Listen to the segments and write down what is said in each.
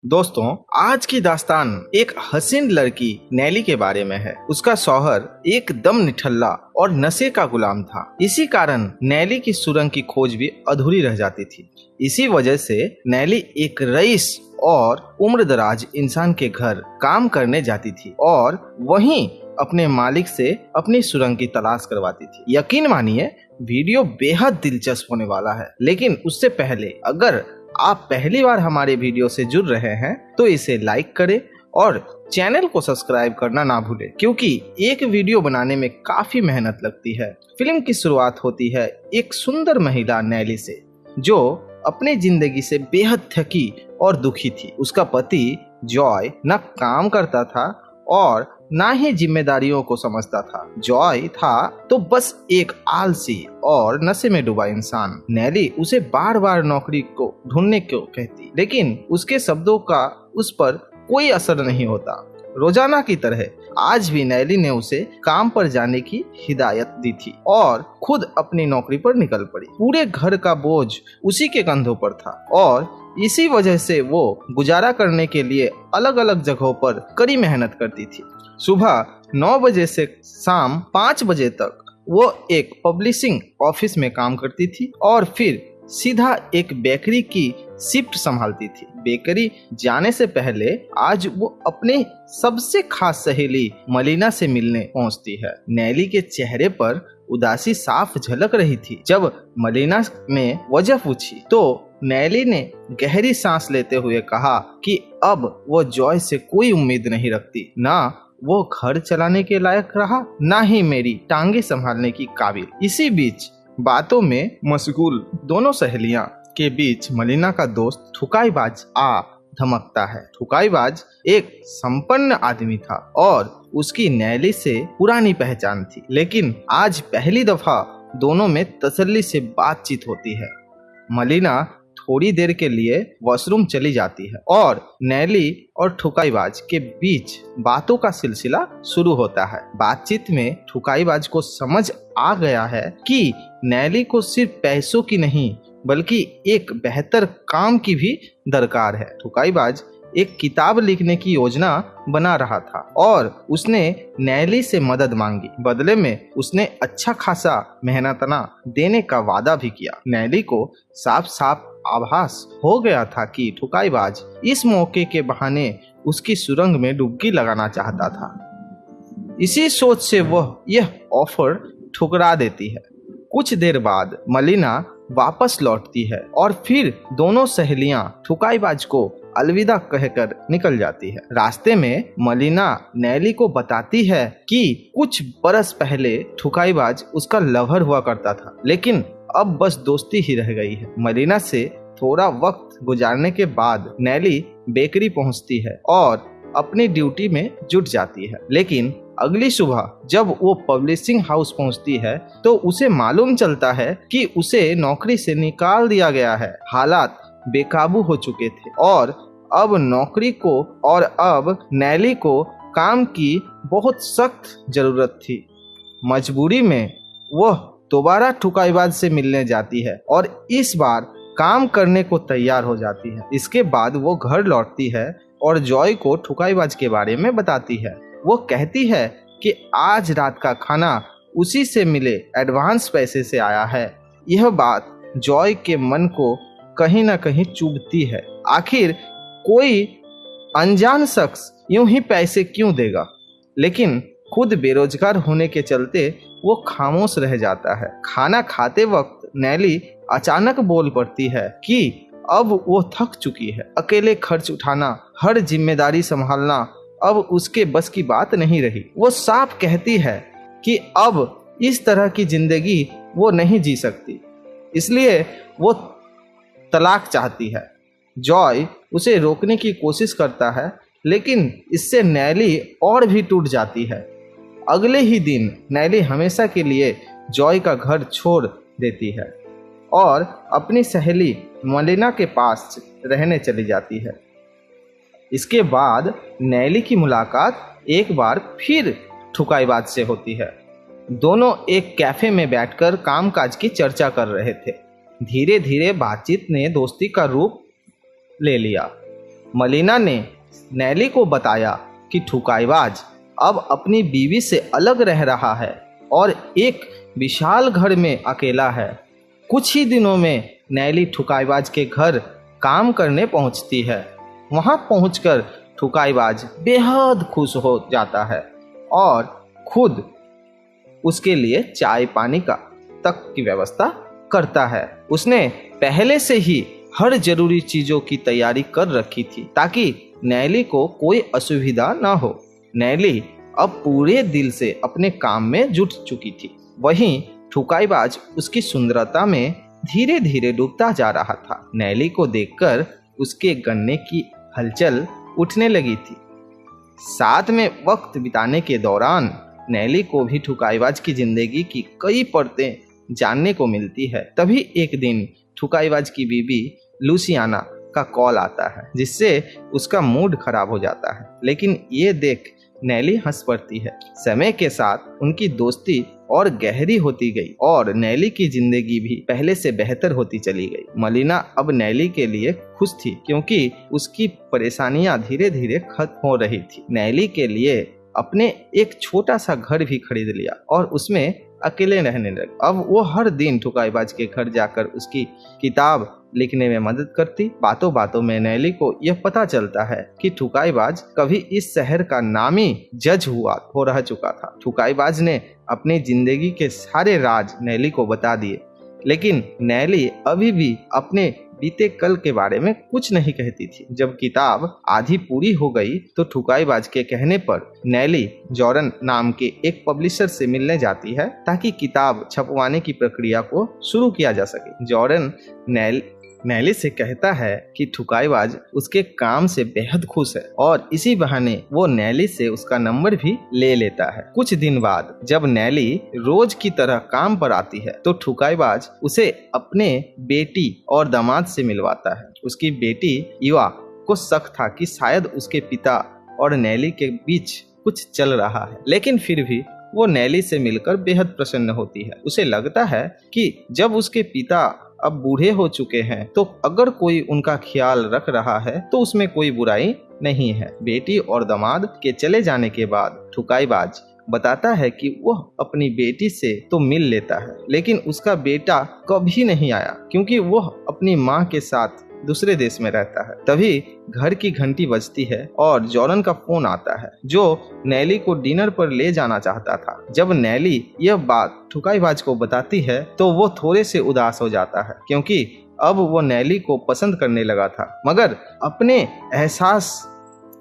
दोस्तों, आज की दास्तान एक हसीन लड़की नैली के बारे में है। उसका शौहर एकदम निठल्ला और नशे का गुलाम था। इसी कारण नैली की सुरंग की खोज भी अधूरी रह जाती थी। इसी वजह से नैली एक रईस और उम्रदराज इंसान के घर काम करने जाती थी और वहीं अपने मालिक से अपनी सुरंग की तलाश करवाती थी। यकीन मानिए, वीडियो बेहद दिलचस्प होने वाला है। लेकिन उससे पहले अगर आप पहली बार हमारे वीडियो से जुड़ रहे हैं तो इसे लाइक करें और चैनल को सब्सक्राइब करना ना भूलें, क्योंकि एक वीडियो बनाने में काफी मेहनत लगती है। फिल्म की शुरुआत होती है एक सुंदर महिला नैली से, जो अपनी जिंदगी से बेहद थकी और दुखी थी। उसका पति जॉय न काम करता था और ना ही जिम्मेदारियों को समझता था। जॉय था तो बस एक आलसी और नशे में डूबा इंसान। नैली उसे बार बार नौकरी को ढूंढने को कहती, लेकिन उसके शब्दों का उस पर कोई असर नहीं होता। रोजाना की तरह आज भी नैली ने उसे काम पर जाने की हिदायत दी थी और खुद अपनी नौकरी पर निकल पड़ी। पूरे घर का बोझ उसी के कंधों पर था और इसी वजह से वो गुजारा करने के लिए अलग अलग जगहों पर कड़ी मेहनत करती थी। सुबह 9 बजे से शाम 5 बजे तक वो एक पब्लिशिंग ऑफिस में काम करती थी और फिर सीधा एक बेकरी की शिफ्ट संभालती थी। बेकरी जाने से पहले आज वो अपने सबसे खास सहेली मलिना से मिलने पहुंचती है। नैली के चेहरे पर उदासी साफ झलक रही थी। जब मलिना ने वजह पूछी तो नैली ने गहरी सांस लेते हुए कहा कि अब वो जॉय से कोई उम्मीद नहीं रखती। ना वो घर चलाने के लायक रहा, ना ही मेरी टांगे संभालने की काबिल। इसी बीच बातों में मशगूल दोनों सहेलियां के बीच मलिना का दोस्त ठुकाईबाज आ धमकता है। ठुकाईबाज एक संपन्न आदमी था और उसकी नैली से पुरानी पहचान थी, लेकिन आज पहली दफा दोनों में तसल्ली से बातचीत होती है। मलिना थोड़ी देर के लिए वॉशरूम चली जाती है और नैली और ठुकाईबाज के बीच बातों का सिलसिला शुरू होता है। बातचीत में ठुकाईबाज को समझ आ गया है कि नैली को सिर्फ पैसों की नहीं बल्कि एक बेहतर काम की भी दरकार है। ठुकाईबाज एक किताब लिखने की योजना बना रहा था और उसने नैली से मदद मांगी। बदले में उसने अच्छा खासा मेहनतना देने का वादा भी किया। नैली को साफ साफ आभास हो गया था कि ठुकाईबाज इस मौके के बहाने उसकी सुरंग में डुबकी लगाना चाहता था। इसी सोच से वह यह ऑफर ठुकरा देती है। कुछ देर बाद मलिना वापस लौटती है और फिर दोनों सहेलियां ठुकाईबाज को अलविदा कहकर निकल जाती है। रास्ते में मलिना नैली को बताती है कि कुछ बरस पहले ठुकाईबाज उसका लवर हुआ करता था, लेकिन अब बस दोस्ती ही रह गई है। मलिना से थोड़ा वक्त गुजारने के बाद नैली बेकरी पहुंचती है और अपनी ड्यूटी में जुट जाती है। लेकिन अगली सुबह जब वो पब्लिशिंग हाउस पहुंचती है तो उसे मालूम चलता है कि उसे नौकरी से निकाल दिया गया है। हालात बेकाबू हो चुके थे और अब नैली को काम की बहुत सख्त जरूरत थी। मजबूरी में वह दोबारा ठुकाईबाज से मिलने जाती है और इस बार काम करने को तैयार हो जाती है। इसके बाद वो घर लौटती है और जॉय को ठुकाईबाज के बारे में बताती है। वो कहती है कि आज रात का खाना उसी से मिले एडवांस पैसे से आया है। यह बात जॉय के मन को कहीं ना कहीं चुभती है। आखिर कोई अनजान शख्स यूं ही पैसे क्यों देगा? लेकिन खुद बेरोजगार होने के चलते वो खामोश रह जाता है। खाना खाते वक्त नैली अचानक बोल पड़ती है कि अब वो थक चुकी है। अकेले खर्च उठाना, हर जिम्मेदारी संभालना अब उसके बस की बात नहीं रही। वो साफ कहती है कि अब इस तरह की जिंदगी वो नहीं जी सकती, इसलिए वो तलाक चाहती है। जॉय उसे रोकने की कोशिश करता है, लेकिन इससे नैली और भी टूट जाती है। अगले ही दिन नैली हमेशा के लिए जॉय का घर छोड़ देती है और अपनी सहेली मलिना के पास रहने चली जाती है। इसके बाद नैली की मुलाकात एक बार फिर ठुकाईबाज से होती है। दोनों एक कैफे में बैठकर कामकाज की चर्चा कर रहे थे। धीरे धीरे बातचीत ने दोस्ती का रूप ले लिया मलिना ने नैली को बताया कि ठुकाईबाज अब अपनी बीवी से अलग रह रहा है और एक विशाल घर में अकेला है। कुछ ही दिनों में नैली ठुकाईबाज के घर काम करने पहुंचती है। वहां पहुंचकर ठुकाईबाज बेहद खुश हो जाता है और खुद उसके लिए चाय पानी का तक की व्यवस्था करता है। उसने पहले से ही हर जरूरी चीजों की तैयारी कर रखी थी ताकि नैली को कोई असुविधा ना हो। नैली अब पूरे दिल से अपने काम में जुट चुकी थी। वहीं ठुकाईबाज उसकी सुंदरता में धीरे धीरे डूबता जा रहा था। नैली को देखकर उसके गन्ने की हलचल उठने लगी थी। साथ में वक्त बिताने के दौरान नैली को भी ठुकाईबाज की जिंदगी की कई परतें जानने को मिलती है। तभी एक दिन ठुकाईबाज की बीबी लुसियाना का कॉल आता है जिससे उसका मूड खराब हो जाता है, लेकिन ये देख नैली हंस पड़ती है। समय के साथ उनकी दोस्ती और गहरी होती गई और नैली की जिंदगी भी पहले से बेहतर होती चली गई। मलिना अब नैली के लिए खुश थी क्योंकि उसकी परेशानियां धीरे धीरे खत्म हो रही थी। नैली के लिए अपने एक छोटा सा घर भी खरीद लिया और उसमें अकेले रहने लगे। अब वो हर दिन ठुकाईबाज के घर जाकर उसकी किताब लिखने में मदद करती। बातों बातों में नैली को यह पता चलता है कि ठुकाईबाज कभी इस शहर का नामी जज हो रह चुका था। ठुकाईबाज ने अपनी जिंदगी के सारे राज नैली को बता दिए, लेकिन नैली अभी भी अपने बीते कल के बारे में कुछ नहीं कहती थी। जब किताब आधी पूरी हो गई तो ठुकाईबाज के कहने पर नैली जॉर्डन नाम के एक पब्लिशर से मिलने जाती है ताकि किताब छपवाने की प्रक्रिया को शुरू किया जा सके। जॉर्डन नैली से कहता है कि ठुकाईबाज उसके काम से बेहद खुश है और इसी बहाने वो नैली से उसका नंबर भी ले लेता है। कुछ दिन बाद जब नैली रोज की तरह काम पर आती है तो ठुकाईबाज उसे अपने बेटी और दामाद से मिलवाता है। उसकी बेटी युवा को शक था कि शायद उसके पिता और नैली के बीच कुछ चल रहा है, लेकिन फिर भी वो नैली से मिलकर बेहद प्रसन्न होती है। उसे लगता है कि जब उसके पिता अब बूढ़े हो चुके हैं तो अगर कोई उनका ख्याल रख रहा है तो उसमें कोई बुराई नहीं है। बेटी और दामाद के चले जाने के बाद ठुकाईबाज बताता है कि वह अपनी बेटी से तो मिल लेता है, लेकिन उसका बेटा कभी नहीं आया क्योंकि वह अपनी माँ के साथ दूसरे देश में रहता है। तभी घर की घंटी बजती है और जॉर्डन का फोन आता है जो नैली को डिनर पर ले जाना चाहता था। जब नैली यह बात ठुकाईबाज को बताती है तो वो थोड़े से उदास हो जाता है क्योंकि अब वो नैली को पसंद करने लगा था, मगर अपने एहसास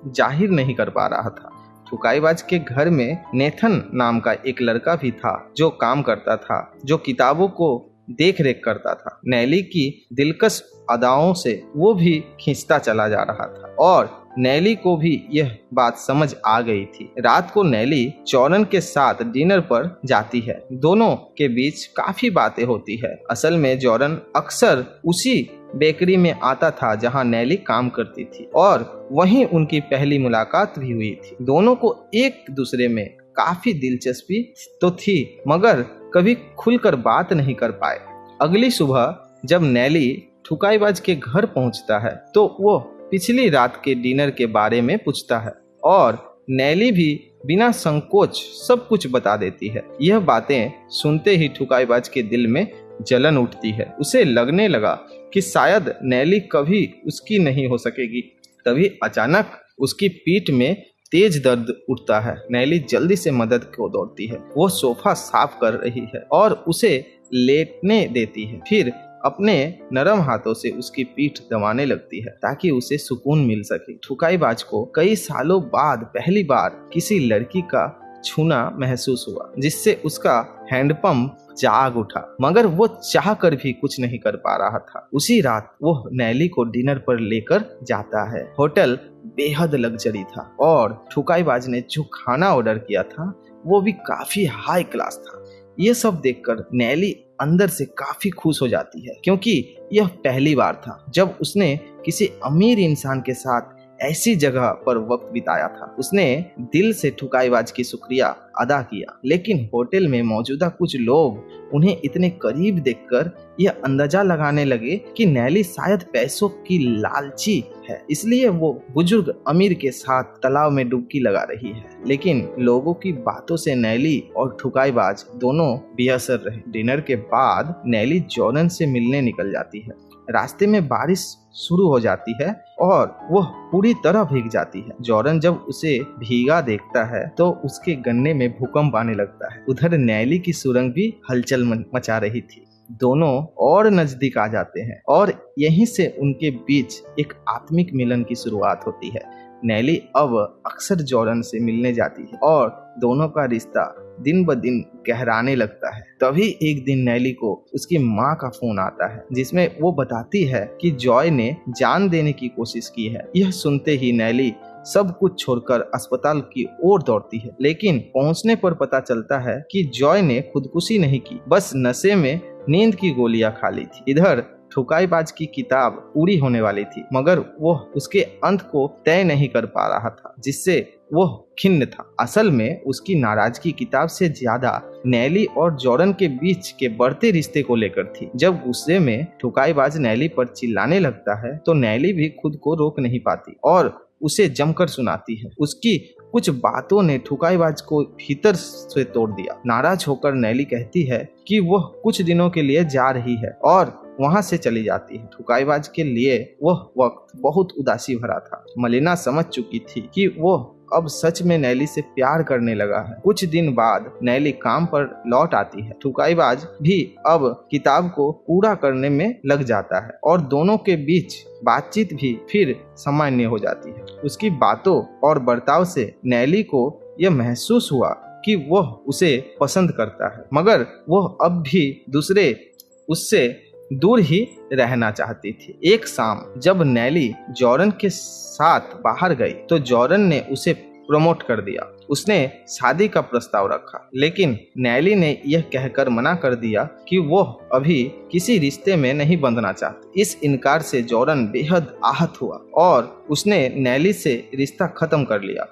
जाहिर नहीं कर पा रहा था। ठुकाईबाज के घर में नेथन नाम का एक लड़का भी था जो काम करता था, जो किताबों को देख रेख करता था। नैली की दिलकश अदाओं से वो भी खींचता चला जा रहा था और नैली को भी यह बात समझ आ गई थी। रात को नैली जॉर्डन के साथ डिनर पर जाती है। दोनों के बीच काफी बातें होती है। असल में जॉर्डन अक्सर उसी बेकरी में आता था जहां नैली काम करती थी और वहीं उनकी पहली मुलाकात भी हुई थी। दोनों को एक दूसरे में काफी दिलचस्पी तो थी, मगर कभी खुलकर बात नहीं कर पाए। अगली सुबह जब नैली ठुकाईबाज के घर पहुंचता है तो वो पिछली रात के डिनर के बारे में पूछता है और नैली भी बिना संकोच सब कुछ बता देती है। यह बातें सुनते ही ठुकाईबाज के दिल में जलन उठती है। उसे लगने लगा कि शायद नैली कभी उसकी नहीं हो सकेगी। तभी अचानक उसकी पीठ में तेज दर्द उठता है। नैली जल्दी से मदद को दौड़ती है। वो सोफा साफ कर रही है और उसे लेटने देती है, फिर अपने नरम हाथों से उसकी पीठ दबाने लगती है ताकि उसे सुकून मिल सके। ठुकाईबाज को कई सालों बाद पहली बार किसी लड़की का छूना महसूस हुआ जिससे उसका हैंडपंप जाग उठा, मगर वो चाह कर भी कुछ नहीं कर पा रहा था। उसी रात वो नैली को डिनर पर लेकर जाता है। होटल बेहद लग्जरी था और ठुकाईबाज ने जो खाना ऑर्डर किया था वो भी काफी हाई क्लास था। ये सब देखकर नैली अंदर से काफी खुश हो जाती है क्योंकि यह पहली बार था जब उसने किसी अमीर इंसान के साथ ऐसी जगह पर वक्त बिताया था। उसने दिल से ठुकाईबाज की शुक्रिया अदा किया, लेकिन होटल में मौजूदा कुछ लोग उन्हें इतने करीब देखकर यह अंदाजा लगाने लगे कि नैली शायद पैसों की लालची है, इसलिए वो बुजुर्ग अमीर के साथ तालाब में डुबकी लगा रही है। लेकिन लोगों की बातों से नैली और ठुकाईबाज दोनों बेअसर रहे। डिनर के बाद नैली जॉर्डन से मिलने निकल जाती है। रास्ते में बारिश शुरू हो जाती है और वह पूरी तरह भीग जाती है। जॉर्डन जब उसे भीगा देखता है तो उसके गन्ने में भूकंप आने लगता है। उधर नैली की सुरंग भी हलचल मचा रही थी। दोनों और नजदीक आ जाते हैं और यहीं से उनके बीच एक आत्मिक मिलन की शुरुआत होती है। नैली अब अक्सर जॉर्डन से मिलने जाती है और दोनों का रिश्ता दिन ब दिन गहराने लगता है। तभी एक दिन नैली को उसकी माँ का फोन आता है, जिसमें वो बताती है कि जॉय ने जान देने की कोशिश की है। यह सुनते ही नैली सब कुछ छोड़कर अस्पताल की ओर दौड़ती है, लेकिन पहुंचने पर पता चलता है कि जॉय ने खुदकुशी नहीं की, बस नशे में नींद की गोलियां खा ली थी। इधर ठुकाईबाज की किताब पूरी होने वाली थी, मगर वो उसके अंत को तय नहीं कर पा रहा था, जिससे वो खिन्न था। असल में उसकी नाराजगी किताब से ज्यादा नैली और जॉर्डन के बीच के बढ़ते रिश्ते को लेकर थी। जब गुस्से में ठुकाईबाज नैली पर चिल्लाने लगता है तो नैली भी खुद को रोक नहीं पाती और उसे जमकर सुनाती है। उसकी कुछ बातों ने ठुकाईबाज को भीतर से तोड़ दिया। नाराज होकर नैली कहती है कि वह कुछ दिनों के लिए जा रही है और वहां से चली जाती है। ठुकाईबाज के लिए वह वक्त बहुत उदासी भरा था। मलिना समझ चुकी थी कि वह अब सच में नैली से प्यार करने लगा है। कुछ दिन बाद नैली काम पर लौट आती है। ठुकाईबाज भी अब किताब को पूरा करने में लग जाता है और दोनों के बीच बातचीत भी फिर सामान्य हो जाती है। उसकी बातों और बर्ताव से नैली को यह महसूस हुआ कि वह उसे पसंद करता है, मगर वह अब भी उससे दूर ही रहना चाहती थी। एक शाम जब नैली जॉर्डन के साथ बाहर गई तो जॉर्डन ने उसे प्रमोट कर दिया। उसने शादी का प्रस्ताव रखा, लेकिन नैली ने यह कहकर मना कर दिया कि वह अभी किसी रिश्ते में नहीं बंधना चाहती। इस इनकार से जॉर्डन बेहद आहत हुआ और उसने नैली से रिश्ता खत्म कर लिया।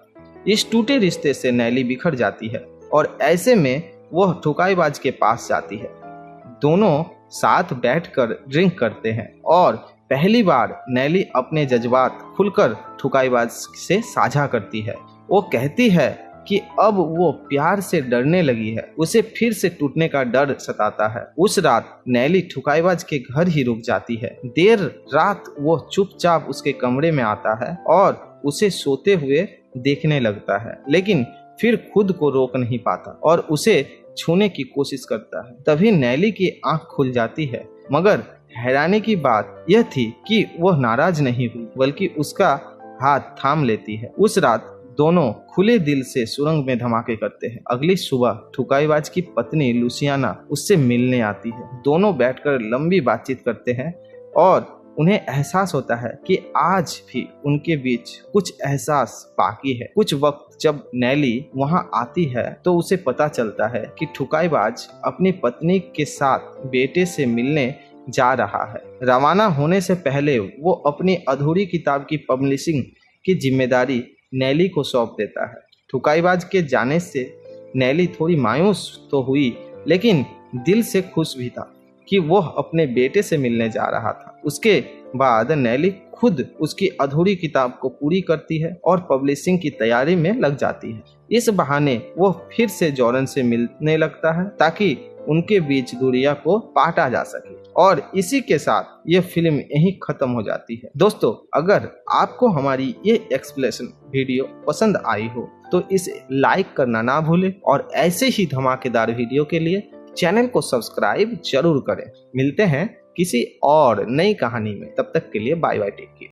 इस टूटे रिश्ते से नैली बिखर जाती है और ऐसे में वह ठुकाईबाज के पास जाती है। दोनों साथ बैठकर ड्रिंक करते हैं और पहली बार नैली अपने जज्बात खुलकर ठुकाईबाज से साझा करती है। वो कहती है कि अब वो प्यार से डरने लगी है, उसे फिर से टूटने का डर सताता है। उस रात नैली ठुकाईबाज के घर ही रुक जाती है। देर रात वो चुपचाप उसके कमरे में आता है और उसे सोते हुए देखने लगता है, लेकिन फिर खुद को रोक नहीं पाता और उसे छूने की कोशिश करता है। तभी नैली की आंख खुल जाती है, मगर हैरानी की बात यह थी कि वह नाराज नहीं हुई, बल्कि उसका हाथ थाम लेती है। उस रात दोनों खुले दिल से सुरंग में धमाके करते हैं। अगली सुबह ठुकाईबाज की पत्नी लुसियाना उससे मिलने आती है। दोनों बैठकर लंबी बातचीत करते हैं और उन्हें एहसास होता है कि आज भी उनके बीच कुछ एहसास बाकी है। कुछ वक्त जब नैली वहां आती है तो उसे पता चलता है कि ठुकाईबाज अपनी पत्नी के साथ बेटे से मिलने जा रहा है। रवाना होने से पहले वो अपनी अधूरी किताब की पब्लिशिंग की जिम्मेदारी नैली को सौंप देता है। ठुकाईबाज के जाने से नैली थोड़ी मायूस तो हुई, लेकिन दिल से खुश भी था कि वह अपने बेटे से मिलने जा रहा था। उसके बाद नैली खुद उसकी अधूरी किताब को पूरी करती है और पब्लिशिंग की तैयारी में लग जाती है। इस बहाने वह फिर से जॉर्डन से मिलने लगता है ताकि उनके बीच दूरियां को पाटा जा सके। और इसी के साथ ये फिल्म यहीं खत्म हो जाती है। दोस्तों, अगर आपको हमारी ये एक्सप्लेनेशन वीडियो पसंद आई हो तो इसे लाइक करना ना भूलें और ऐसे ही धमाकेदार वीडियो के लिए चैनल को सब्सक्राइब जरूर करें। मिलते हैं किसी और नई कहानी में, तब तक के लिए बाय बाय, टेक केयर।